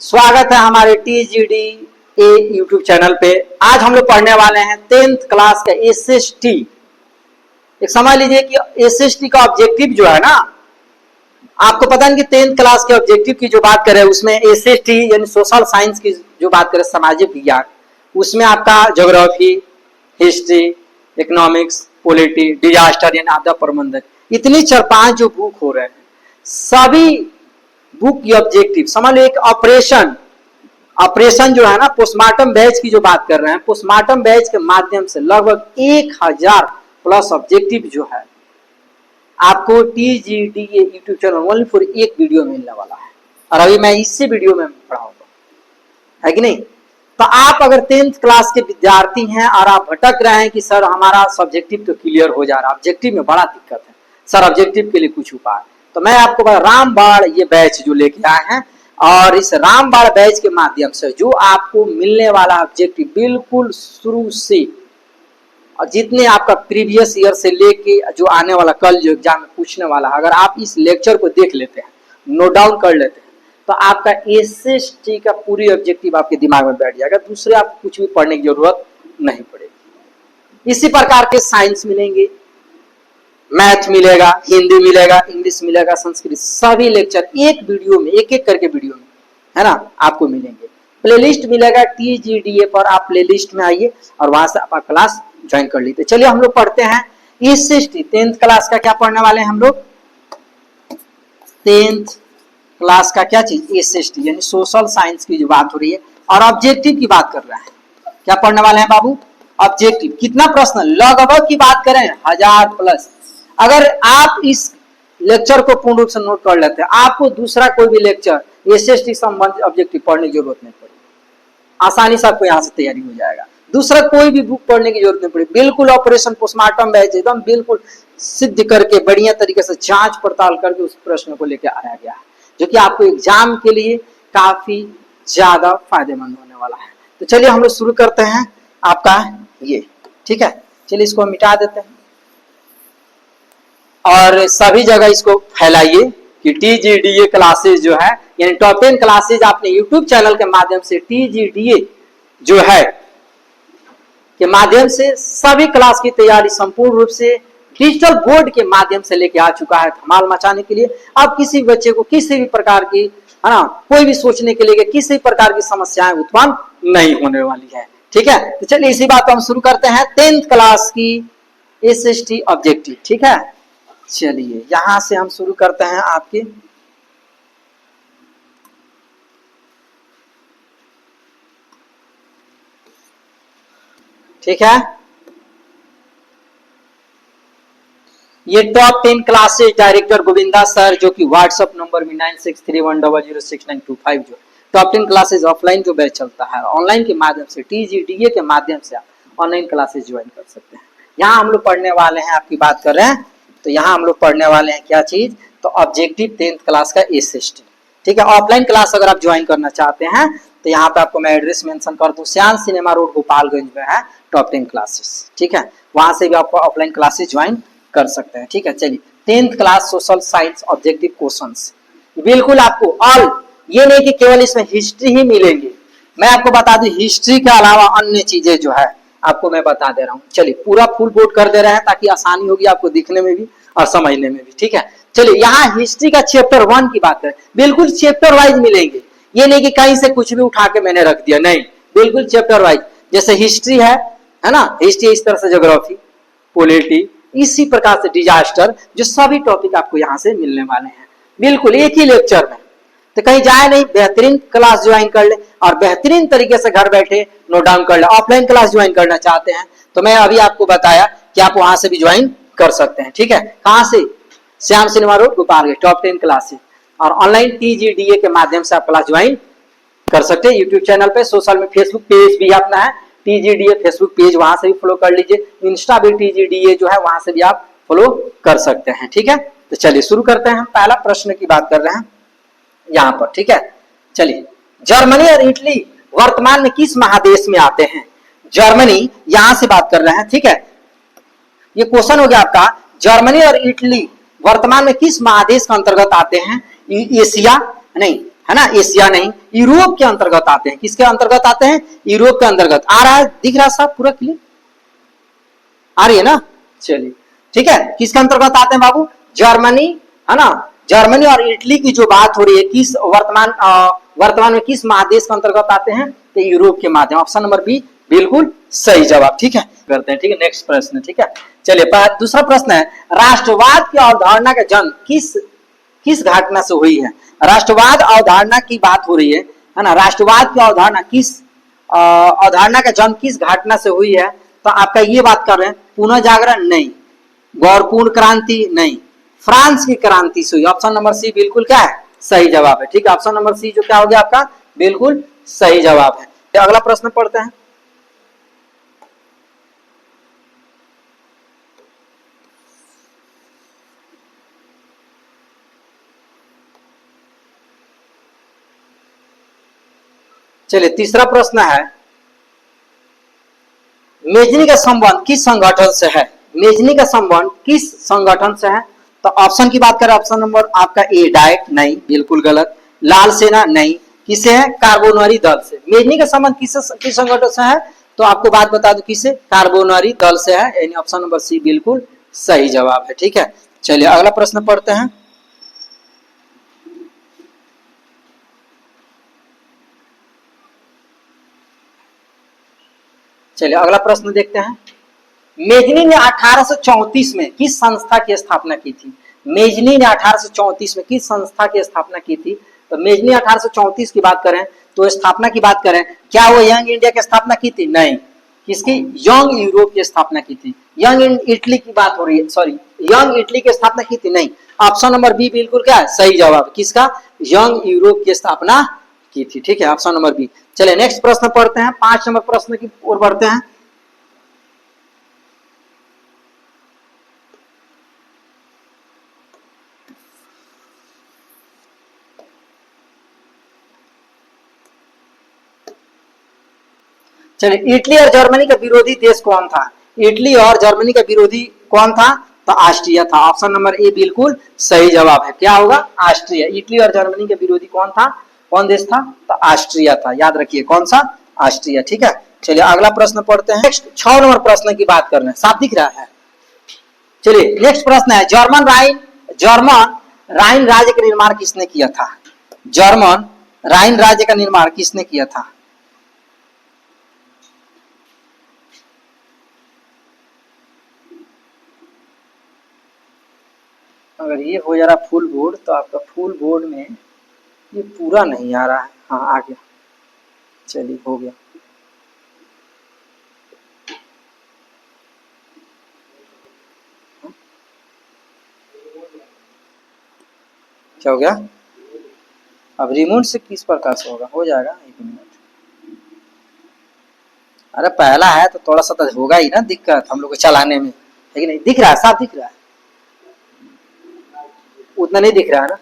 स्वागत है हमारे TGD ए यूट्यूब चैनल पे। आज हम लोग पढ़ने वाले हैं 10th क्लास का SST। एक समझ लीजिए कि SST का ऑब्जेक्टिव जो है ना, आपको पता है कि 10th क्लास के ऑब्जेक्टिव की जो बात करें उसमें SST यानी सोशल साइंस की जो बात करें, सामाजिक विज्ञान, उसमें आपका geography, history, economics, polity, disaster यानी आपदा प्रबंधन, इतनी 4-5 जो बुक हो रहे हैं, सभी बुक की ऑब्जेक्टिव समझ लो। एक ऑपरेशन जो है ना, पोस्टमार्टम बैच की जो बात कर रहे हैं, पोस्टमार्टम बैच के माध्यम से लगभग 1000 प्लस ऑब्जेक्टिव जो है आपको TGD YouTube channel only for एक वीडियो मिलने वाला है। और अभी मैं इसी वीडियो में पढ़ाऊंगा, है कि नहीं। तो आप अगर 10th क्लास के विद्यार्थी हैं और आप भटक रहे हैं कि सर हमारा सब्जेक्टिव तो क्लियर हो जा रहा है, ऑब्जेक्टिव में बड़ा दिक्कत है सर, ऑब्जेक्टिव के लिए कुछ उपाय, तो मैं आपको रामबाण ये बैच जो लेके आए हैं, और इस रामबाण बैच के माध्यम से जो आपको मिलने वाला ऑब्जेक्टिव बिल्कुल शुरू से, और जितने आपका प्रीवियस ईयर से लेके जो आने वाला कल जो एग्जाम में पूछने वाला है, अगर आप इस लेक्चर को देख लेते हैं, नोट डाउन कर लेते हैं, तो आपका SST का पूरी ऑब्जेक्टिव आपके दिमाग में बैठ जाएगा। दूसरे आपको कुछ भी पढ़ने की जरूरत नहीं पड़ेगी। इसी प्रकार के साइंस मिलेंगे, मैथ मिलेगा, हिंदी मिलेगा, इंग्लिश मिलेगा, संस्कृत, सभी लेक्चर एक वीडियो में, एक एक करके वीडियो में, है ना, आपको मिलेंगे। प्लेलिस्ट मिलेगा TGDA पर, आप प्लेलिस्ट में आइए और वहां से आप क्लास ज्वाइन कर लीजिए। चलिए हम लोग पढ़ते हैं SST 10th क्लास का। क्या पढ़ने वाले हैं हम लोग? 10th क्लास का क्या चीज? SST यानी सोशल साइंस की जो बात हो रही है, और ऑब्जेक्टिव की बात कर रहे हैं। क्या पढ़ने वाले हैं बाबू? ऑब्जेक्टिव। कितना प्रश्न? लगभग की बात करें 1000 प्लस। अगर आप इस लेक्चर को पूर्ण रूप से नोट कर लेते हैं, आपको दूसरा कोई भी लेक्चर SST संबंधित ऑब्जेक्टिव पढ़ने की जरूरत नहीं पड़ेगी, आसानी से आपको यहाँ से तैयारी हो जाएगा। दूसरा कोई भी बुक पढ़ने की जरूरत नहीं पड़ेगी। बिल्कुल ऑपरेशन पोस्टमार्टम बैच एकदम बिल्कुल सिद्ध करके, बढ़िया तरीके से जांच पड़ताल करके उस प्रश्न को लेकर आया गया है, जो कि आपको एग्जाम के लिए काफी ज्यादा फायदेमंद होने वाला है। तो चलिए हम लोग शुरू करते हैं आपका ये, ठीक है। चलिए इसको मिटा देते हैं और सभी जगह इसको फैलाइए कि TGDA क्लासेस जो है, यानी टॉप 10 क्लासेस आपने YouTube चैनल के माध्यम से TGDA जो है के माध्यम से सभी क्लास की तैयारी संपूर्ण रूप से डिजिटल बोर्ड के माध्यम से लेके आ चुका है, धमाल मचाने के लिए। अब किसी बच्चे को किसी भी प्रकार की, है ना, कोई भी सोचने के लिए किसी प्रकार की समस्याएं उत्पन्न नहीं होने वाली है, ठीक है। तो चलिए इसी बात को हम शुरू करते हैं 10th क्लास की SST ऑब्जेक्टिव, ठीक है। चलिए यहां से हम शुरू करते हैं आपके ठीक है। ये top 10 classes director Govinda sir, जो कि व्हाट्सएप नंबर में 9631006925, जो टॉप 10 क्लासेस ऑफलाइन जो बैच चलता है, ऑनलाइन के माध्यम से TGDA के माध्यम से आप ऑनलाइन क्लासेस ज्वाइन कर सकते हैं। यहाँ हम लोग पढ़ने वाले हैं, आपकी बात कर रहे हैं, तो यहाँ हम लोग पढ़ने वाले हैं क्या चीज? तो ऑब्जेक्टिव 10th क्लास का SST, ठीक है। ऑफलाइन क्लास अगर आप ज्वाइन करना चाहते हैं तो यहाँ पे आपको मैं एड्रेस मेंशन कर दूं, श्याम सिनेमा रोड गोपालगंज में है टॉप 10 क्लासेस, ठीक है। वहां से भी आप ऑफलाइन क्लासेस ज्वाइन कर सकते हैं, ठीक है। चलिए 10th class social science objective questions, बिल्कुल आपको ऑल, ये नहीं कि केवल इसमें हिस्ट्री ही मिलेंगे, मैं आपको बता दूं हिस्ट्री के अलावा अन्य चीजें जो है आपको मैं बता दे रहा हूँ। चलिए पूरा फुल बोर्ड कर दे रहे हैं ताकि आसानी होगी आपको दिखने में भी और समझने में भी, ठीक है। चलिए यहाँ हिस्ट्री का चैप्टर 1 की बात करें, बिल्कुल चैप्टर वाइज मिलेंगे, ये नहीं कि कहीं से कुछ भी उठा के मैंने रख दिया, नहीं, बिल्कुल चैप्टर वाइज। जैसे हिस्ट्री है ना, हिस्ट्री इस तरह से, ज्योग्राफी, पॉलिटी, इसी प्रकार से डिजास्टर, जो सभी टॉपिक आपको यहाँ से मिलने वाले हैं बिल्कुल एक ही लेक्चर में। तो कहीं जाए नहीं, बेहतरीन क्लास ज्वाइन कर ले और बेहतरीन तरीके से घर बैठे नोट डाउन कर ले। ऑफलाइन क्लास ज्वाइन करना चाहते हैं तो मैं अभी आपको बताया कि आप वहां से भी ज्वाइन कर सकते हैं, ठीक है। कहां से? Shyam cinema road Gopalganj, top 10 classes. और ऑनलाइन TGDA के माध्यम से आप क्लास ज्वाइन कर सकते हैं यूट्यूब चैनल पे। सोशल में फेसबुक पेज भी अपना है TGDA फेसबुक पेज, वहां से भी फॉलो कर लीजिए। इंस्टा भी TGDA जो है, वहां से भी आप फॉलो कर सकते हैं, ठीक है। तो चलिए शुरू करते हैं। हम पहला प्रश्न की बात कर रहे हैं यहाँ पर, ठीक है। चलिए, जर्मनी और इटली वर्तमान में किस महादेश में आते हैं? जर्मनी यहां से बात कर रहे हैं, ठीक है। ये क्वेश्चन हो गया आपका, जर्मनी और इटली वर्तमान में किस महादेश के अंतर्गत आते हैं? एशिया नहीं, है ना, एशिया नहीं, यूरोप के अंतर्गत आते हैं। किसके अंतर्गत आते हैं? यूरोप के अंतर्गत। आ रहा है, दिख रहा है साहब पूरा क्लियर? आ रही है ना? चलिए ठीक है। किसके अंतर्गत आते हैं बाबू? जर्मनी, है ना, जर्मनी और इटली की जो बात हो रही है, किस वर्तमान में किस महादेश के अंतर्गत आते हैं? तो यूरोप के माध्यम। ऑप्शन नंबर बी बिल्कुल सही जवाब। ठीक है, करते हैं। ठीक है, नेक्स्ट प्रश्न। ठीक है, चलिए दूसरा प्रश्न है, राष्ट्रवाद की अवधारणा का जन्म किस किस घटना से हुई है? राष्ट्रवाद अवधारणा की बात हो रही है ना, राष्ट्रवाद की अवधारणा किस अवधारणा का जन्म किस घटना से हुई है? तो आपका ये बात कर रहे हैं, पुनः जागरण नहीं, गौरपूर्ण क्रांति नहीं, फ्रांस की क्रांति से हुई। ऑप्शन नंबर सी बिल्कुल क्या है? सही जवाब है। ठीक है, ऑप्शन नंबर सी जो क्या हो गया आपका? बिल्कुल सही जवाब है। तो अगला प्रश्न पढ़ते हैं। चलिए तीसरा प्रश्न है, मेजनी का संबंध किस संगठन से है? मेजनी का संबंध किस संगठन से है? तो ऑप्शन की बात करें, ऑप्शन नंबर आपका ए डाइट नहीं, बिल्कुल गलत। लाल सेना नहीं, किससे है? कार्बोनरी दल से। मेजनी का संबंध किस संगठन से है? तो आपको बात बता दूं, किससे? कार्बोनरी दल से है, यानी ऑप्शन नंबर सी बिल्कुल सही जवाब है। ठीक है, चलिए अगला प्रश्न पढ़ते हैं। चलिए अगला प्रश्न देखते हैं। मेजनी ने 1834 में किस संस्था की स्थापना की थी? मेजनी ने 1834 में किस संस्था की स्थापना की थी? तो मेजनी 1834 की बात करें तो स्थापना की बात करें, क्या वो यंग इंडिया की स्थापना की थी? नहीं। किसकी? यंग यूरोप की स्थापना की थी। यंग इटली की बात हो रही है, सॉरी, यंग इटली की स्थापना की थी? नहीं। ऑप्शन नंबर बी बिल्कुल क्या है? सही जवाब। किसका? यंग यूरोप की स्थापना की थी। ठीक है, ऑप्शन नंबर बी। चलिए नेक्स्ट प्रश्न पढ़ते हैं, 5 नंबर प्रश्न की ओर बढ़ते हैं। चलिए, इटली और जर्मनी का विरोधी देश कौन था? इटली और जर्मनी का विरोधी कौन था? तो ऑस्ट्रिया था। ऑप्शन नंबर ए बिल्कुल सही जवाब है। क्या होगा? ऑस्ट्रिया। इटली और जर्मनी के विरोधी कौन था? कौन देश था? तो ऑस्ट्रिया था। याद रखिए, कौन सा? ऑस्ट्रिया। ठीक है, चलिए अगला प्रश्न पढ़ते हैं। नेक्स्ट 6 नंबर प्रश्न की बात कर रहे हैं, साफ दिख रहा है? चलिए नेक्स्ट प्रश्न है, जर्मन राइन राज्य का निर्माण किसने किया था? जर्मन राइन राज्य का निर्माण किसने किया था? अगर ये हो जा रहा फुल बोर्ड, तो आपका फुल बोर्ड में ये पूरा नहीं आ रहा है। हाँ आ गया, चलिए हो गया। क्या हो गया? अब रिमोट से किस प्रकार से होगा? हो जाएगा, 1 मिनट। अरे पहला है तो थोड़ा सा तो होगा ही ना दिक्कत हम लोग को चलाने में, है कि नहीं? दिख रहा है, साफ दिख रहा है? उतना नहीं दिख रहा है ना,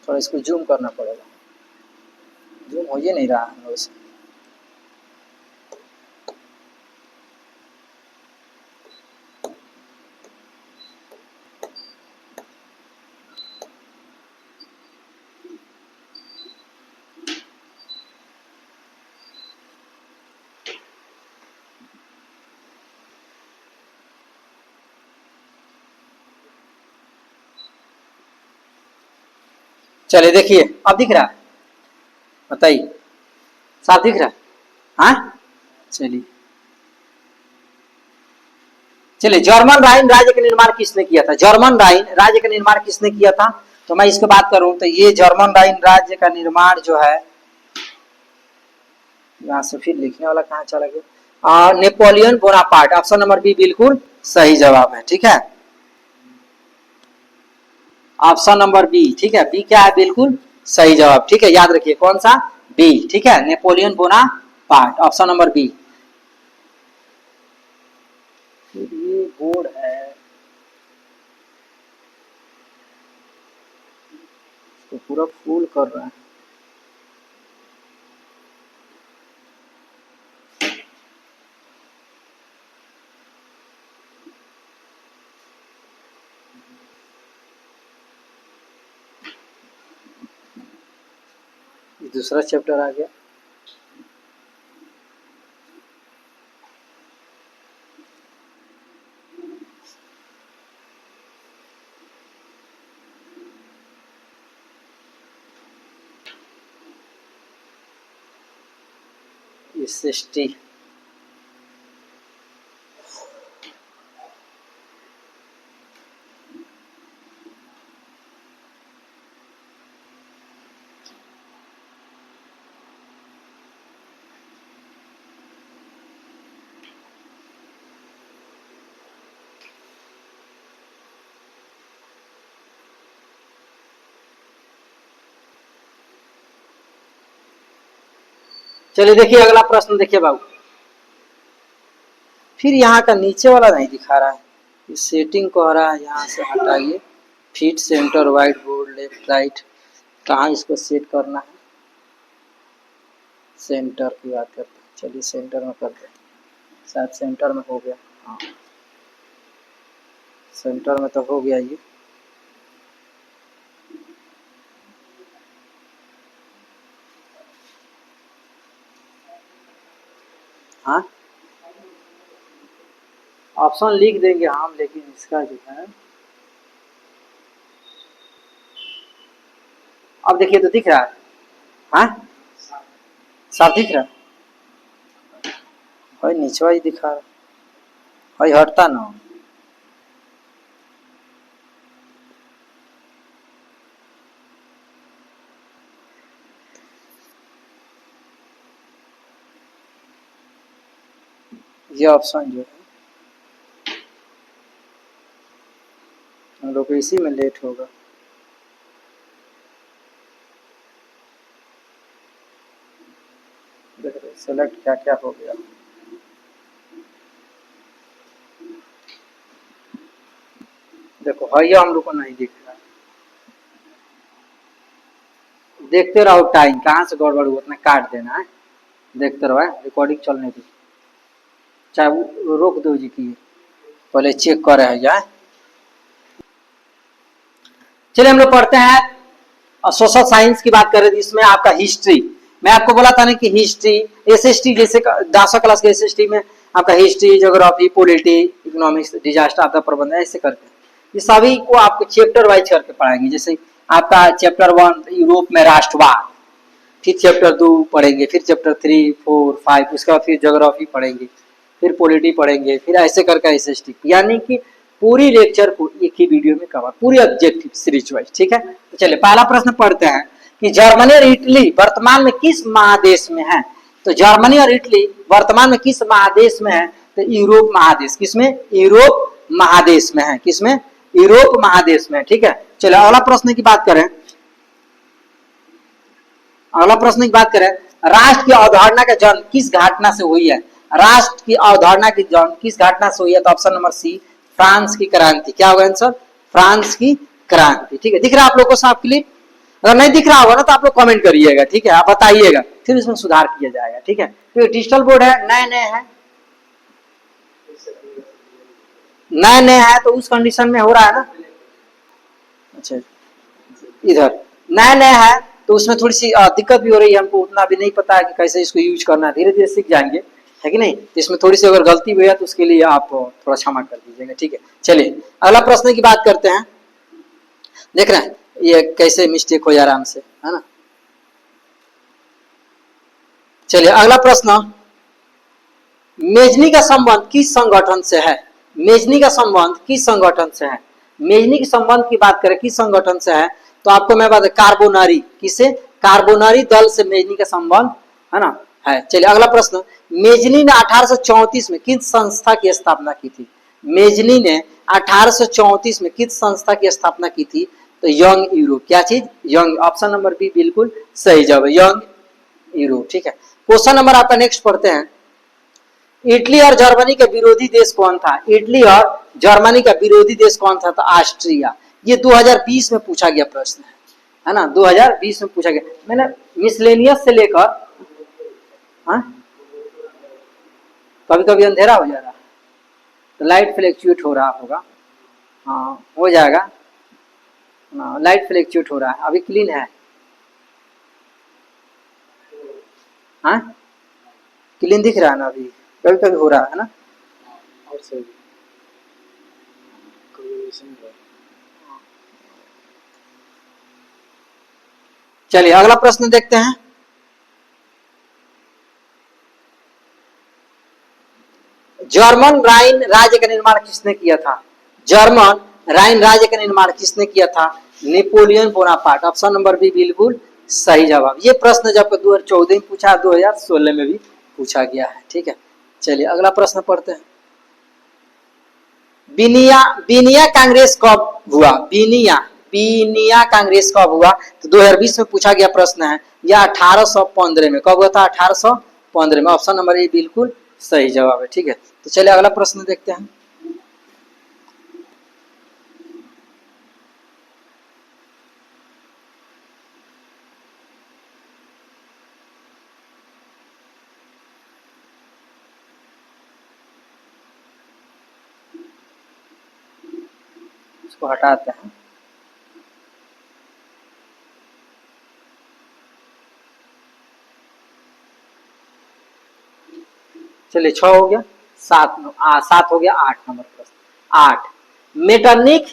थोड़ा इसको जूम करना पड़ेगा। जूम हो ही नहीं रहा है वैसे। चलिए देखिए, अब दिख रहा है? बताइए, साफ दिख रहा है? हाँ चलिए। चलिए, जर्मन राइन राज्य का निर्माण किसने किया था? जर्मन राइन राज्य का निर्माण किसने किया था? तो मैं इसकी बात करूं तो ये जर्मन राइन राज्य का निर्माण जो है, यहाँ से फिर लिखने वाला कहाँ चला गया? Napoleon Bonaparte. Option number B बिल्कुल सही जवाब है। ठीक है, ऑप्शन नंबर बी। ठीक है, बी क्या है? बिल्कुल सही जवाब। ठीक है, याद रखिए कौन सा? बी। ठीक है, Napoleon Bonaparte, option number B. ये बोर्ड है तो पूरा फुल कर रहा है। ये दूसरा चैप्टर आ गया। SST चलिए देखिए अगला प्रश्न देखिए बाबू। फिर यहाँ का नीचे वाला नहीं दिखा रहा है, सेटिंग कह रहा है, यहाँ से हटाइए। Fit centre white board left right, कहाँ इसको सेट करना है? सेंटर की बात करते हैं, चलिए सेंटर में करते हैं। शायद सेंटर में हो गया, हाँ सेंटर में तो हो गया ये। हाँ ऑप्शन लिख देंगे हम, लेकिन इसका जो है अब देखिए तो दिख रहा है। हाँ साफ दिख रहा है भाई, नीचे ही दिखा रहा है भाई, हटता ना। ये ऑप्शन जो है हम लोग को इसी में लेट होगा। देख रहे सेलेक्ट क्या क्या हो गया। देखो भैया हम लोग को नहीं दिख रहा, देखते रहो टाइम कहाँ से गड़बड़ हुआ, उतना काट देना है, देखते रहो रिकॉर्डिंग चलने दी, चाहे वो रोक दो जी की, पहले चेक कर रहे हैं। चलिए हम लोग पढ़ते हैं सोशल साइंस की बात कर रहे थे, इसमें आपका हिस्ट्री। मैं आपको बोला था ना कि हिस्ट्री एसएसटी जैसे 10वीं क्लास के एसएसटी में आपका history geography polity economics disaster आपदा प्रबंधन ऐसे करते हैं। ये सभी को आपको चैप्टर वाइज करके पढ़ाएंगे। जैसे आपका चैप्टर 1 यूरोप में राष्ट्रवाद, फिर चैप्टर 2 पढ़ेंगे, फिर चैप्टर 3 4 5, उसके बाद फिर ज्योग्राफी पढ़ेंगे, फिर पॉलिटी पढ़ेंगे, फिर ऐसे करके एसएसटी, यानी कि पूरी लेक्चर को एक ही वीडियो में कवर, पूरी ऑब्जेक्टिव सीरीज वाइज। ठीक है, तो चलिए पहला प्रश्न पढ़ते हैं कि जर्मनी और इटली वर्तमान में किस महादेश में है? तो जर्मनी और इटली वर्तमान में किस महादेश में है? तो यूरोप महादेश। किसमें? यूरोप महादेश में है। किसमें? यूरोप महादेश में। ठीक है, चलिए अगला प्रश्न की बात करें। अगला प्रश्न की बात करें, राष्ट्र की अवधारणा का जन्म किस घटना से हुई है? राष्ट्र की अवधारणा की जन्म किस घटना से हुई है? तो ऑप्शन नंबर सी, फ्रांस की क्रांति। क्या होगा आंसर? फ्रांस की क्रांति। ठीक है, दिख रहा है आप लोग को साफ क्लिप? अगर नहीं दिख रहा होगा ना तो आप लोग कमेंट करिएगा। ठीक है, आप बताइएगा, फिर इसमें सुधार किया जाएगा। ठीक है, तो डिजिटल बोर्ड है, नए नए है, नए नए है तो उस कंडीशन में हो रहा है ना। अच्छा इधर नए नए है तो उसमें थोड़ी सी दिक्कत भी हो रही है, हमको उतना भी नहीं पता है कि कैसे इसको यूज करना है, धीरे धीरे सीख जाएंगे, है कि नहीं? तो इसमें थोड़ी सी अगर गलती हुई है तो उसके लिए आप थोड़ा क्षमा कर दीजिएगा। ठीक है, चलिए अगला प्रश्न की बात करते हैं। देख रहे हैं ये कैसे मिस्टेक हो जा आराम से, है ना? चलिए अगला प्रश्न, मेजनी का संबंध किस संगठन से है? मेजनी का संबंध किस संगठन से है? मेजनी के संबंध की बात करें किस संगठन से है तो आपको मैं बता, कार्बोनारी। किससे? कार्बोनारी दल से मेजनी का संबंध, है ना, है। चलिए अगला प्रश्न, मेजनी ने 1834 में किस संस्था की स्थापना की थी? मेजनी ने 1834 में किस संस्था की स्थापना की थी? तो यंग यूरोप। क्या चीज? यंग। ऑप्शन नंबर बी बिल्कुल सही जवाब है, यंग यूरोप। ठीक है, क्वेश्चन नंबर आपका नेक्स्ट पढ़ते हैं। इटली और जर्मनी का विरोधी देश कौन था? इटली और जर्मनी का विरोधी देश कौन था? तो ऑस्ट्रिया। ये 2020 में पूछा गया प्रश्न है ना, 2020 में पूछा गया। मैंने मिसलेनियस से लेकर, हाँ कभी कभी अंधेरा हो जा रहा है तो लाइट फ्लैक्चुएट हो रहा होगा, हाँ हो जाएगा ना, लाइट फ्लैक्चुएट हो रहा है, अभी क्लीन है। हाँ क्लीन दिख रहा है ना अभी, कभी कभी हो रहा है ना। और सही कम्युनिकेशन है। चलिए अगला प्रश्न देखते हैं। जर्मन राइन राज्य का निर्माण किसने किया था? जर्मन राइन राज्य का निर्माण किसने किया था? Napoleon Bonaparte. Option number B बिल्कुल सही जवाब। ये प्रश्न जब 2014 में पूछा, 2016 में भी पूछा गया है। ठीक है, चलिए अगला प्रश्न पढ़ते हैं। बीनिया बीनिया कांग्रेस कब हुआ? बीनिया बीनिया कांग्रेस कब हुआ? तो 2020 में पूछा गया प्रश्न है। यह 1815 में। कब हुआ था? 1815 में। ऑप्शन नंबर ए बिल्कुल सही जवाब है। ठीक है, तो चलिए अगला प्रश्न देखते हैं। इसको हटाते हैं। चलिए 6 हो गया, 7 हो गया, 8 नंबर प्रश्न। 8, मेटरनिक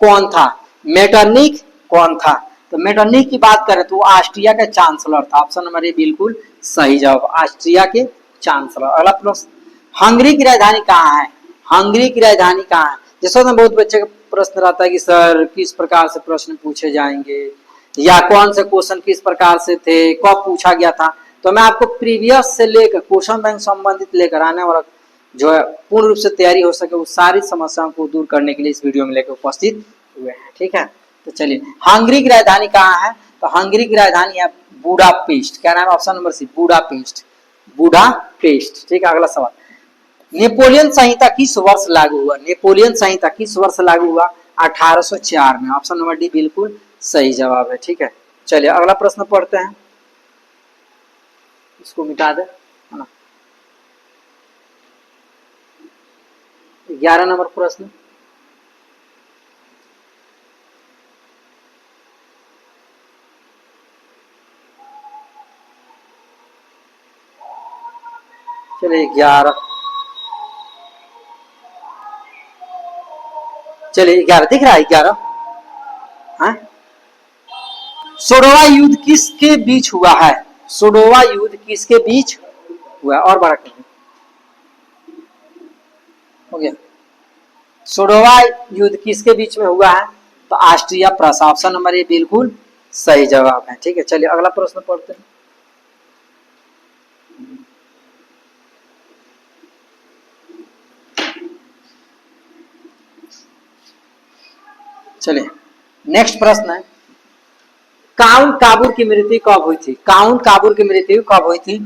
कौन था? मेटरनिक कौन था? तो मेटरनिक की बात करें तो वो ऑस्ट्रिया का चांसलर था। ऑप्शन नंबर ए बिल्कुल सही जवाब, ऑस्ट्रिया के चांसलर। अगला प्रश्न, हंगरी की राजधानी कहाँ है? हंगरी की राजधानी कहाँ है? जैसे ना बहुत बच्चे का प्रश्न रहता है कि सर किस प्रकार से प्रश्न पूछे जाएंगे, या कौन से क्वेश्चन किस प्रकार से थे, कब पूछा गया था। तो मैं आपको प्रीवियस से लेकर क्वेश्चन बैंक संबंधित लेकर आने वाला जो है पूर्ण रूप से तैयारी हो सके, उस सारी समस्याओं को दूर करने के लिए इस वीडियो में लेकर उपस्थित हुए हैं। ठीक है, तो चलिए हंगरी की राजधानी कहाँ है? तो हंगरी की राजधानी है बुडापेस्ट। क्या नाम है? Option number C Budapest, Budapest. ठीक है, अगला सवाल, नेपोलियन संहिता किस वर्ष लागू हुआ? नेपोलियन संहिता किस वर्ष लागू हुआ? 1804 में। ऑप्शन नंबर डी बिल्कुल सही जवाब है। ठीक है, चलिए अगला प्रश्न पढ़ते हैं। इसको मिटा दे, है ना। 11 नंबर प्रश्न, चलिए 11, चलिए 11 दिख रहा है 11। हाँ, सोडोवा युद्ध किसके बीच हुआ है? सोडोवा युद्ध किसके बीच हुआ है? और बड़ा कर हो गया। सोडोवा युद्ध किसके बीच में हुआ है? तो Austria press. Option number A बिल्कुल सही जवाब है। ठीक है, चलिए अगला प्रश्न पढ़ते हैं। चलिए नेक्स्ट प्रश्न है, काउंट काबूर की मृत्यु कब हुई थी? काउंट काबूर की मृत्यु कब हुई थी?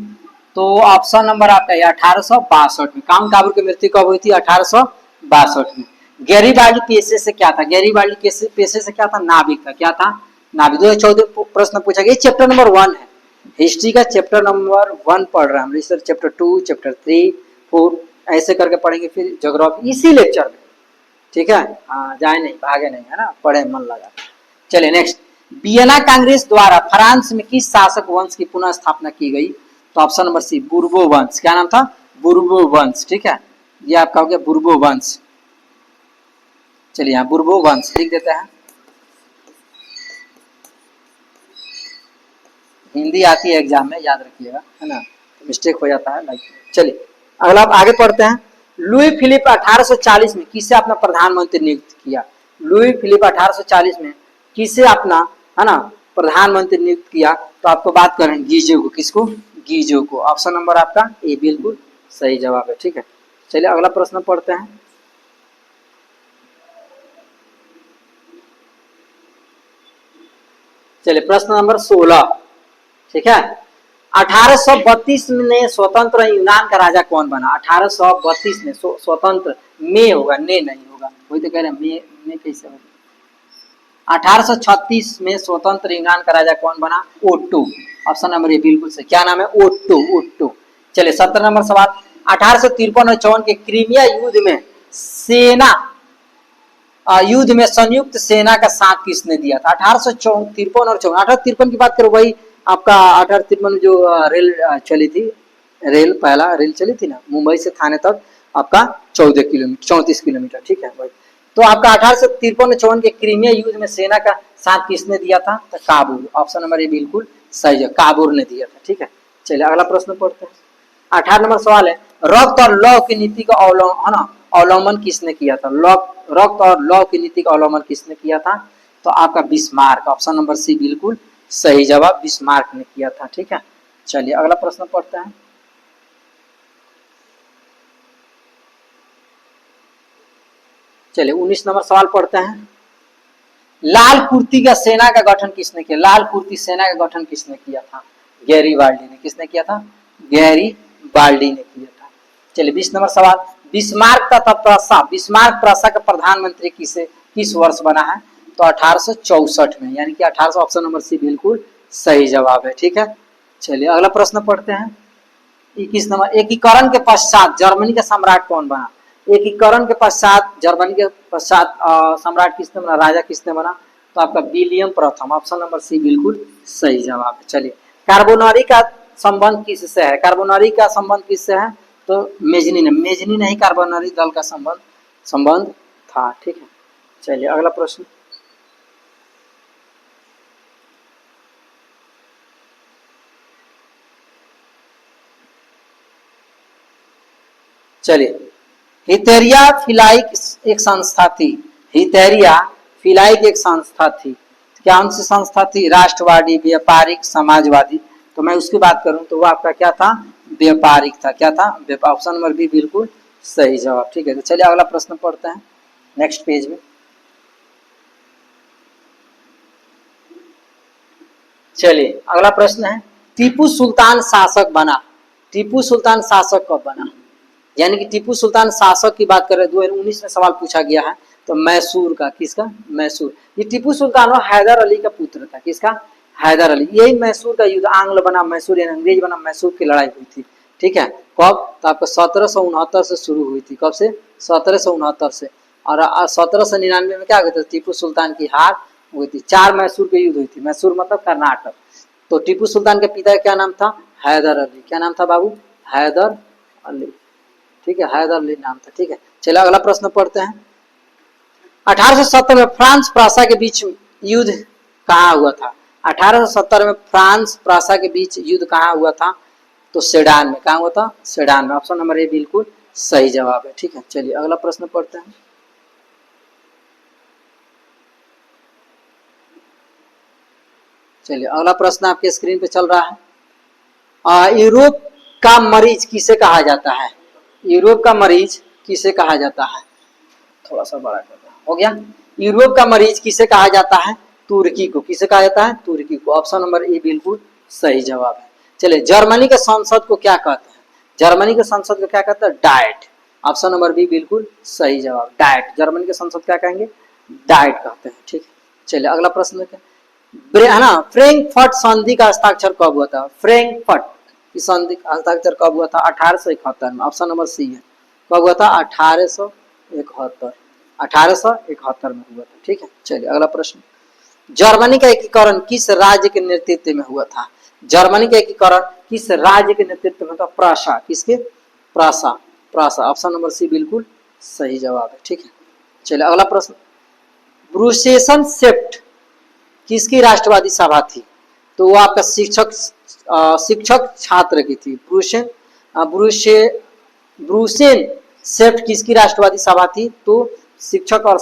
तो ऑप्शन नंबर आपका 1862 में। काउंट काबूर की मृत्यु कब हुई थी? 1862 में। गैरीबाल्डी पेशे से क्या था? गैरीबाल्डी पेशे से क्या था? नाविक था। क्या था? नाविक। 2014 प्रश्न पूछा गया। चैप्टर नंबर 1 है, हिस्ट्री का चैप्टर नंबर 1 पढ़ रहे हैं हम। रिसर्च चैप्टर 2, चैप्टर 3, 4 ऐसे करके पढ़ेंगे, फिर ज्योग्राफी इसी लेक्चर में। ठीक है, हाँ जाए नहीं, भागे नहीं, है ना, पढ़े मन लगा। चलिए नेक्स्ट, वियना कांग्रेस द्वारा फ्रांस में किस शासक वंश की पुनः स्थापना की गई? तो ऑप्शन नंबर सी बुर्बो वंश। क्या नाम था? बुर्बो वंश। ठीक है, ये आपका हो गया बुर्बो वंश। चलिए यहाँ बुर्बो वंश लिख देते हैं। हिंदी आती है एग्जाम में, याद रखिएगा, है ना, तो मिस्टेक हो जाता है। चलिए अगला आगे पढ़ते हैं। लुई फिलिप 1840 में किसे अपना प्रधानमंत्री नियुक्त किया? लुई फिलिप 1840 में किसे अपना, है ना, प्रधानमंत्री नियुक्त किया? तो आपको बात करें गीजो को। किसको? गीजो को। ऑप्शन नंबर आपका ए बिल्कुल सही जवाब है। ठीक है, चलिए अगला प्रश्न पढ़ते हैं। चलिए प्रश्न नंबर 16। ठीक है, 1832 में स्वतंत्र यूनान का राजा कौन बना? 1832 में स्वतंत्र, में होगा, ने नहीं होगा, वही तो कह रहे हैं, में कैसे होगा। 1836 में स्वतंत्र यूनान का राजा कौन बना? ओट्टो। ऑप्शन नंबर ए बिल्कुल सही। क्या नाम है? Otto, Otto. चलिए 17 नंबर सवाल, 1853 और 54 के क्रीमिया युद्ध में सेना युद्ध में संयुक्त सेना का साथ किसने दिया था? 1853 और 54। 1853 की बात करो, वही आपका 1853 जो रेल चली थी, पहला रेल चली थी ना मुंबई से थाने तक, आपका 34 किलोमीटर, ठीक है भाई। तो आपका 1853-54 के क्रीमिया युद्ध में सेना का साथ किसने दिया था? तो काबुल, ऑप्शन नंबर ए बिल्कुल सही है, काबुल ने दिया था, ठीक है। चलिए अगला प्रश्न पढ़ते हैं। 18 नंबर सवाल है, रक्त और लौ की नीति का अवलंबन किसने किया था? रक्त और लौ की नीति का अवलंबन किसने किया था? तो आपका बिस्मार्क, ऑप्शन नंबर सी बिल्कुल सही जवाब, बिस्मार्क ने किया था, ठीक है। चलिए अगला प्रश्न पढ़ते हैं। चलिए 19 नंबर सवाल पढ़ते हैं। लाल कुर्ती का सेना का गठन किसने किया? लाल कुर्ती सेना का गठन किसने किया था? गैरीबाल्डी ने। किसने किया था? गैरीबाल्डी ने किया था। चलिए 20 नंबर सवाल, बिस्मार्क तथा प्रसा, बिस्मार्क प्रसा का प्रधानमंत्री किस वर्ष बना है? तो 1864 में, यानी कि 1800, ऑप्शन नंबर सी बिल्कुल सही जवाब है, ठीक है। चलिए अगला प्रश्न पढ़ते हैं। 21 नंबर, एकीकरण के पश्चात जर्मनी का सम्राट कौन बना? एकीकरण के पश्चात जर्मनी के पश्चात सम्राट किसने बना, राजा किसने बना? तो आपका विलियम प्रथम, ऑप्शन नंबर सी बिल्कुल सही जवाब है। चलिए कार्बोनारी का संबंध किससे है? कार्बोनारी का संबंध किससे है? तो मेजनी नहीं कार्बोनारी दल का संबंध था, ठीक है। चलिए अगला प्रश्न। चलिए हितेरिया फिलाइक एक संस्था थी, हितेरिया फिलाइक एक संस्था थी, क्या सी संस्था थी? राष्ट्रवादी, व्यापारिक, समाजवादी। तो मैं उसकी बात करूं तो वो आपका क्या था? व्यापारिक था। क्या था? ऑप्शन नंबर बी बिल्कुल सही जवाब, ठीक है। तो चलिए अगला प्रश्न पढ़ते हैं नेक्स्ट पेज में। चलिए अगला प्रश्न है, टीपू सुल्तान शासक बना, टीपू सुल्तान शासक कब बना? यानी कि टीपू सुल्तान शासक की बात करें 2019 में सवाल पूछा गया है, तो मैसूर का, किसका? मैसूर। ये टीपू सुल्तान हैदर अली का पुत्र था, किसका? हैदर अली। यही मैसूर का युद्ध, आंग्ल बना मैसूर यानी अंग्रेज बना मैसूर की लड़ाई हुई थी, ठीक है। कब? तो आपको 1769 से शुरू हुई थी। कब से? 1769 से। और 1799 में क्या हुआ था? टीपू सुल्तान की हार हुई थी। 4 मैसूर के युद्ध हुई थी। मैसूर मतलब कर्नाटक। तो टीपू सुल्तान के पिता का क्या नाम था? हैदर अली। क्या नाम था बाबू? हैदर अली, ठीक है, हैदर अली नाम था, ठीक है। चलिए अगला प्रश्न पढ़ते हैं। 1870 में फ्रांस प्रासा के बीच युद्ध कहाँ हुआ था? 1870 में फ्रांस प्रासा के बीच युद्ध कहाँ हुआ था? तो सेडान में। कहाँ हुआ था? सेडान में, ऑप्शन नंबर ए बिल्कुल सही जवाब है, ठीक है। चलिए अगला प्रश्न पढ़ते हैं। चलिए अगला प्रश्न आपके स्क्रीन पे चल रहा है। यूरोप का मरीज किसे कहा जाता है? यूरोप का मरीज किसे कहा जाता है? थोड़ा सा बड़ा कर दो, हो गया। यूरोप का मरीज किसे कहा जाता है? तुर्की को। किसे कहा जाता है? तुर्की को, ऑप्शन नंबर ए बिल्कुल सही जवाब है। चलिए जर्मनी के संसद को क्या कहते हैं? जर्मनी के संसद को क्या कहते हैं? डाइट, ऑप्शन नंबर बी बिल्कुल सही जवाब, डाइट। जर्मनी के संसद क्या कहेंगे? डाइट कहते हैं, ठीक है। चलिए अगला प्रश्न है ना, फ्रैंकफर्ट संधि का हस्ताक्षर कब हुआ था? फ्रैंकफर्ट की संधि का हस्ताक्षर कब हुआ था? 1871 में, ऑप्शन नंबर सी है। कब हुआ था? 1871, 1871 में हुआ था, ठीक है। चलिए अगला प्रश्न, जर्मनी का एकीकरण किस राज्य के नेतृत्व में हुआ था? जर्मनी का एकीकरण किस राज्य के नेतृत्व में था? प्रासा। किसके? Prasa, Prasa, option number C बिल्कुल सही जवाब है, ठीक है। चलिए अगला प्रश्न, ब्रुसेसन सेप्ट किसकी राष्ट्रवादी सभा थी? तो वो आपका शिक्षक छात्र की थी। ब्रूसेन सेफ्ट किसकी राष्ट्रवादी सभा थी? तो शिक्षक और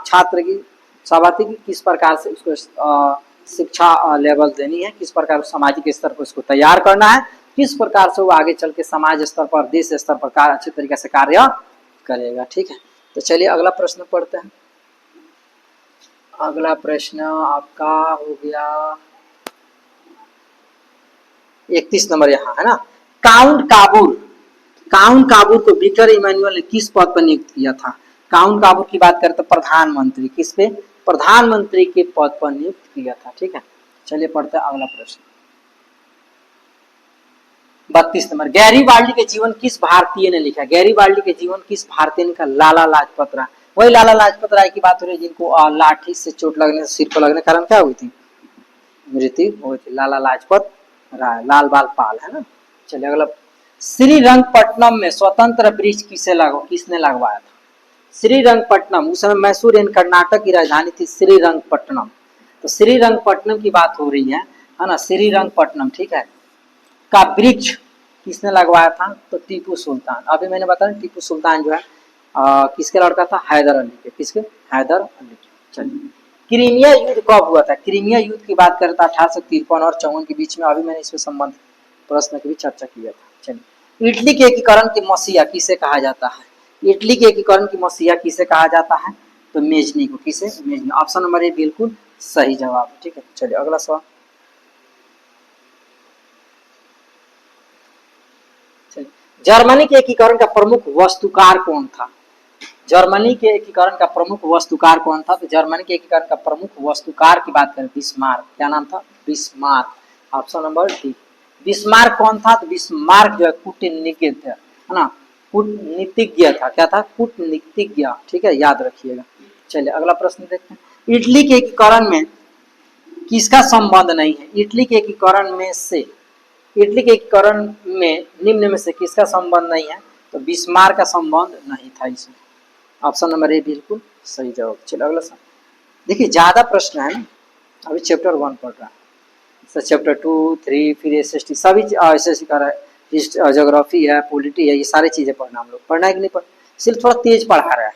छात्र की सभा थी कि किस प्रकार से उसको शिक्षा लेवल देनी है, किस प्रकार सामाजिक स्तर पर उसको तैयार करना है, किस प्रकार से वो आगे चल के समाज स्तर पर, देश स्तर पर अच्छे तरीके से कार्य करेगा, ठीक है। तो चलिए अगला प्रश्न पढ़ते हैं। अगला प्रश्न आपका हो गया 31 नंबर, यहाँ है ना, काउंट काबूर को विक्टर इमानुएल ने किस पद पर नियुक्त किया था? काउंट काबूर की बात करें तो प्रधानमंत्री, किस पे? प्रधानमंत्री के पद पर नियुक्त किया था, ठीक है। चलिए पढ़ते हैं अगला प्रश्न 32 नंबर, गैरीबाल्डी के जीवन किस भारतीय ने लिखा? गैरीबाल्डी के जीवन किस भारतीय ने लिखा? लाला लाजपत राय। वही लाला लाजपत राय की बात हो रही है जिनको लाठी से चोट लगने से, सिर पर लगने के कारण क्या हुई थी? मृत्यु हुई थी। लाला लाजपत राय, लाल बाल पाल, है ना। चलिए अगला, श्रीरंगपट्टनम में स्वतंत्र ब्रिज किसने लगवाया था? श्रीरंगपट्टनम, उस समय मैसूर इन कर्नाटक की राजधानी थी श्रीरंगपट्टनम। तो श्रीरंगपट्टनम की बात हो रही है ना, श्रीरंगपट्टनम, ठीक है, का वृक्ष किसने लगवाया था? तो टीपू सुल्तान। अभी मैंने बताया टीपू सुल्तान जो है किसके लड़का था? हैदर अली के। किसके? हैदर अली के। चलिए, क्रीमिया युद्ध कब हुआ था? क्रीमिया युद्ध की बात करें तो 1853 और 54 के बीच में। अभी मैंने इसमें संबंध प्रश्न की भी चर्चा किया था। चलिए, इटली के एकीकरण की मसीहा किसे कहा जाता है? इटली के एकीकरण की मसीहा किसे कहा जाता है? तो मेजनी को। किसे? मेजनी। ऑप्शन नंबर ए बिल्कुल सही जवाब है, ठीक है। चलिए अगला सवाल, जर्मनी के एकीकरण का प्रमुख वास्तुकार कौन था? जर्मनी के एकीकरण का प्रमुख वास्तुकार कौन था? तो जर्मनी के एकीकरण का प्रमुख वास्तुकार की बात करें, बिस्मार्क। क्या नाम था? Bismarck. Option number D. Bismarck कौन था? तो बिस्मार्क जो है कूटनीतिज्ञ थे, है ना, कूटनीतिज्ञ था। क्या था? कूटनीतिज्ञ, ठीक है, याद रखिएगा। चलिए अगला प्रश्न देखते हैं, इटली के एकीकरण में किसका संबंध नहीं है? इटली के एकीकरण में से, इटली के एकीकरण में निम्न में से किसका संबंध नहीं है? तो बिस्मार्क का संबंध नहीं था इसमें। ऑप्शन नंबर ए बिल्कुल सही जवाब। चलो अगला सवाल देखिए, ज्यादा प्रश्न है ना, अभी चैप्टर 1 पढ़ रहा है, चैप्टर 2, 3, फिर SST सभी SST का है, ज्योग्राफी है, पॉलिटी है, ये सारी चीजें पढ़ना हम लोग। पढ़ना है कि नहीं पढ़, सिर्फ थोड़ा तेज पढ़ा रहा है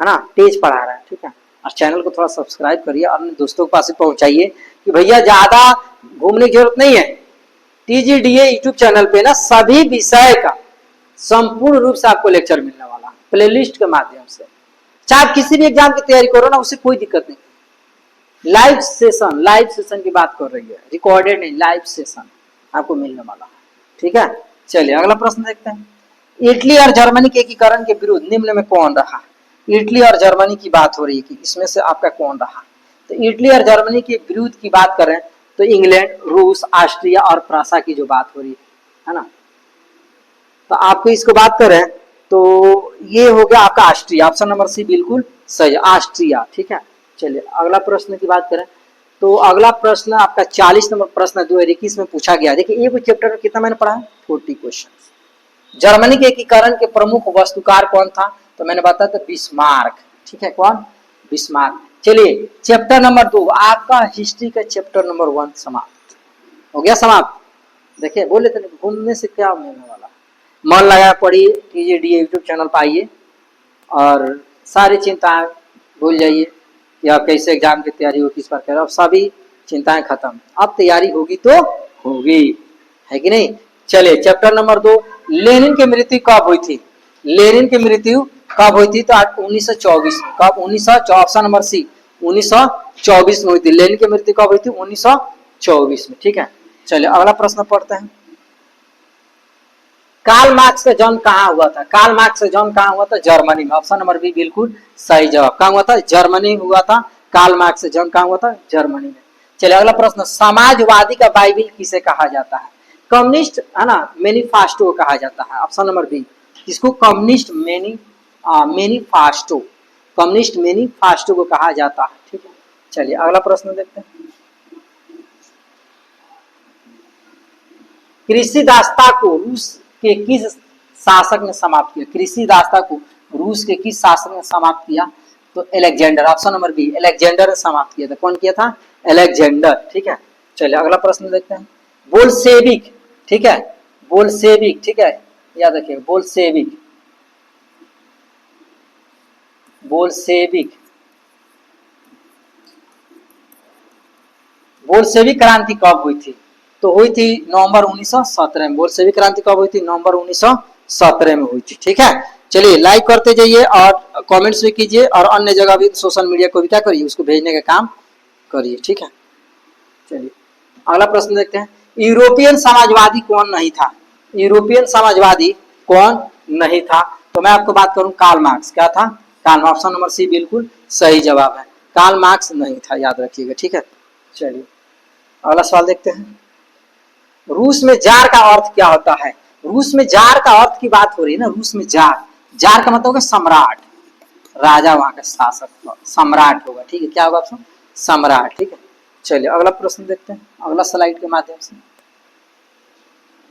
ना, तेज पढ़ा रहा है, ठीक है। और चैनल को थोड़ा सब्सक्राइब करिए और अपने दोस्तों के पास पहुंचाइए कि भैया ज्यादा घूमने की जरूरत नहीं है। TGDA यूट्यूब चैनल पे ना सभी विषय का संपूर्ण रूप से आपको लेक्चर मिलने वाला है, प्लेलिस्ट के माध्यम से। चाहे आप किसी भी एग्जाम की तैयारी करो ना, उससे कोई दिक्कत नहीं। लाइव सेशन की बात कर रही है, रिकॉर्डेड नहीं, लाइव सेशन आपको मिलने वाला है, ठीक है। चलिए अगला प्रश्न देखते हैं, इटली और जर्मनी के एकीकरण के विरुद्ध निम्न में कौन रहा? इटली और जर्मनी की बात हो रही है कि इसमें से आपका कौन रहा? तो इटली और जर्मनी के विरुद्ध की बात करें तो इंग्लैंड, रूस, ऑस्ट्रिया और प्रासा की जो बात हो रही है ना, तो आपको इसको बात करें तो ये हो गया आपका ऑस्ट्रिया। ऑप्शन नंबर सी बिल्कुल सही, ऑस्ट्रिया, ठीक है। चलिए अगला प्रश्न की बात करें तो अगला प्रश्न आपका 40 नंबर प्रश्न 2021 में पूछा गया। देखिए एक चैप्टर में कितना मैंने पढ़ा है? 40 क्वेश्चन। जर्मनी के एकीकरण के प्रमुख वास्तुकार कौन था? तो मैंने बताया था बिस्मार्क, ठीक है। कौन? बिस्मार्क। चलिए चैप्टर नंबर 2 आपका हिस्ट्री का चैप्टर नंबर 1 समाप्त हो गया, समाप्त। देखिए बोले थे घूमने से क्या मिलने वाला, मन लगा पढ़िए, TGDA यूट्यूब चैनल पर आइए और सारी चिंताएं भूल जाइए कि आप कैसे एग्जाम की तैयारी हो, किस पर कर, अब सभी चिंताएं खत्म, अब तैयारी होगी तो होगी, है कि नहीं। चलिए चैप्टर नंबर 2, लेनिन की मृत्यु कब हुई थी? लेनिन की मृत्यु कब हुई थी? तो 1924 में। कब? 1924। ऑप्शन नंबर सी 1924 में हुई थी। लेनिन की मृत्यु कब हुई थी? 1924 में, ठीक है। चलिए अगला प्रश्न पढ़ते हैं, कार्ल मार्क्स का जन्म कहाँ हुआ था? कार्ल मार्क्स का जन्म कहाँ हुआ था? जर्मनी में। ऑप्शन नंबर बी बिल्कुल सही जवाब। कहाँ हुआ था? जर्मनी में हुआ था। कार्ल मार्क्स का जन्म कहाँ हुआ था? जर्मनी में। चलिए अगला प्रश्न, समाजवादी का बाइबिल किसे कहा जाता है? कम्युनिस्ट, है ना, मैनिफेस्टो कहा जाता है। ऑप्शन नंबर बी, इसको कम्युनिस्ट मैनिफेस्टो, कम्युनिस्ट मैनिफेस्टो को कहा जाता है, ठीक है। चलिए अगला प्रश्न देखते हैं, कृषि दासता को रूस के किस शासक ने समाप्त किया? कृषि दासता को रूस के किस शासक ने समाप्त किया? तो Alexander. Option number B, Alexander ने समाप्त किया था। कौन किया था? अलेक्जेंडर, ठीक है। चलिए अगला प्रश्न देखते हैं, बोल्शेविक, ठीक है, बोल्शेविक, ठीक है, याद रखिए बोल्शेविक, बोल्शेविक, बोल्शेविक क्रांति कब हुई थी? तो हुई थी नवंबर 1917 में। बोल्शेविक क्रांति कब हुई थी? नवंबर 1917 में हुई थी, ठीक है। चलिए लाइक करते जाइए और कमेंट्स भी कीजिए और अन्य जगह भी सोशल मीडिया को भी क्या करिए, उसको भेजने का काम करिए, ठीक है। चलिए अगला प्रश्न देखते हैं, यूरोपियन समाजवादी कौन नहीं था? यूरोपियन समाजवादी कौन नहीं था? तो मैं आपको बात करूं, कार्ल मार्क्स। क्या था? Karl Marx. Option number C बिल्कुल सही जवाब है, कार्ल मार्क्स नहीं था, याद रखिएगा, ठीक है। चलिए अगला सवाल देखते हैं, रूस में जार का अर्थ क्या होता है? रूस में जार का अर्थ की बात हो रही है ना, रूस में जार, जार का मतलब होगा सम्राट, राजा, वहां का शासक सम्राट होगा, ठीक है। क्या होगा ऑप्शन? सम्राट, ठीक है। चलिए अगला प्रश्न देखते हैं अगला स्लाइड के माध्यम से।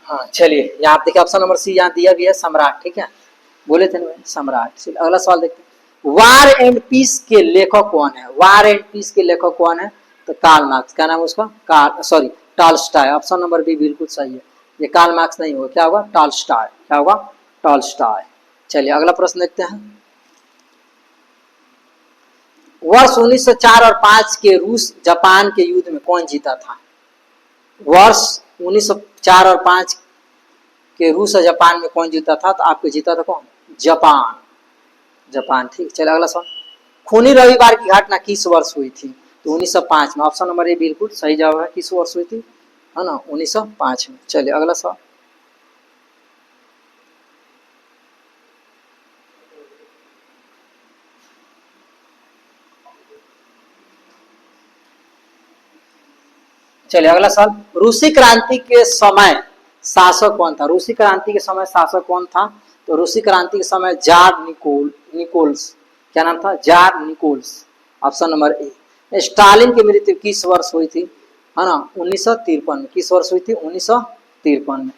हाँ चलिए यहाँ देखिए ऑप्शन नंबर सी यहाँ दिया गया है सम्राट, ठीक है, बोले थे ना सम्राट। चलिए अगला सवाल देखते हैं, वार एंड पीस के लेखक कौन है? वार एंड पीस के लेखक कौन है? तो कार्ल मार्क्स। क्या नाम है उसका? टॉल्स्टॉय। ऑप्शन नंबर बी बिल्कुल सही है, ये कार्ल मार्क्स नहीं होगा, क्या होगा? टॉल्स्टॉय। क्या होगा? टॉल्स्टॉय। चलिए अगला प्रश्न देखते हैं, वर्ष 1904 और 5 के रूस जापान के युद्ध में कौन जीता था? वर्ष 1904 और 5 के रूस और जापान में कौन जीता था? तो आपको जीता था कौन? जापान। जापान, ठीक। चलिए अगला सवाल, खूनी रविवार की घटना किस वर्ष हुई थी? तो 1905 में। ऑप्शन नंबर ए बिल्कुल सही जवाब है, किस वर्ष हुई थी? है ना, 1905 में। चलिए अगला सवाल, चलिए अगला सवाल, रूसी क्रांति के समय शासक कौन था? रूसी क्रांति के समय शासक कौन था? तो रूसी क्रांति के समय जार निकोल्स। क्या नाम था? Jar Nichols. Option number A. Stalin की मृत्यु किस वर्ष हुई थी? है ना, 1953 में। किस वर्ष हुई थी? 1953 में।